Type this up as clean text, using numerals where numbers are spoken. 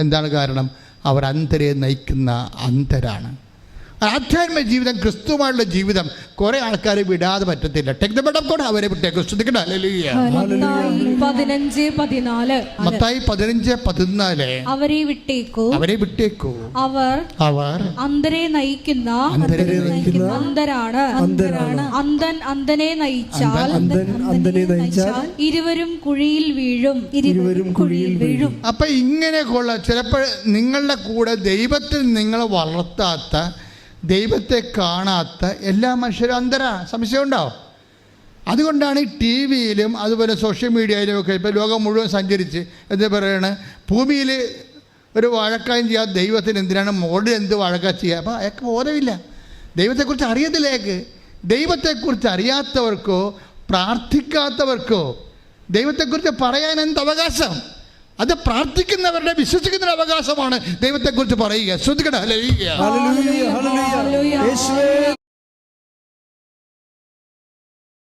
എന്താണ് കാരണം? അവർ അന്ധരെ നയിക്കുന്ന അന്ധരാണ്. ആധ്യാത്മിക ജീവിതം, ക്രിസ്തുവായുള്ള ജീവിതം കുറേ ആൾക്കാരെ വിടാതെ പറ്റത്തില്ല. Take the bed of God, അവരെ വിട്ടേക്കും. ശ്രദ്ധിക്കട്ടെ. ഹല്ലേലൂയ. മത്തായി 15:14 അവരെ വിട്ടേക്കൂ, അവർ അന്ധരെ നയിക്കുന്ന അന്ധരാണ്. അന്ധനെ നയിച്ചാൽ ഇരുവരും കുഴിയിൽ വീഴും. അപ്പൊ ഇങ്ങനെയൊക്കെയുള്ള ചിലപ്പോൾ നിങ്ങളുടെ കൂടെ ദൈവത്തിൽ നിങ്ങളെ വളർത്താത്ത, ദൈവത്തെ കാണാത്ത എല്ലാ മനുഷ്യരും അന്ധരാണ്. സംശയമുണ്ടാവും. അതുകൊണ്ടാണ് ഈ ടി വിയിലും അതുപോലെ സോഷ്യൽ മീഡിയയിലും ഒക്കെ ഇപ്പോൾ ലോകം മുഴുവൻ സഞ്ചരിച്ച് എന്താ പറയണ, ഭൂമിയിൽ ഒരു വഴക്കായും ചെയ്യാതെ ദൈവത്തിന് എന്തിനാണ് മോഡിൽ എന്ത് വഴക്ക ചെയ്യുക? അപ്പോൾ അയാൾക്ക് ബോധമില്ല, ദൈവത്തെക്കുറിച്ച് അറിയത്തില്ല. അയാൾക്ക് ദൈവത്തെക്കുറിച്ച് അറിയാത്തവർക്കോ പ്രാർത്ഥിക്കാത്തവർക്കോ ദൈവത്തെക്കുറിച്ച് പറയാൻ എന്ത് അവകാശം? അത് പ്രാർത്ഥിക്കുന്നവരുടെ, വിശ്വസിക്കുന്നവരുടെ അവകാശമാണ് ദൈവത്തെക്കുറിച്ച് പറയുക. ശ്രദ്ധിക്കട്ടെ. ഹല്ലേലൂയ.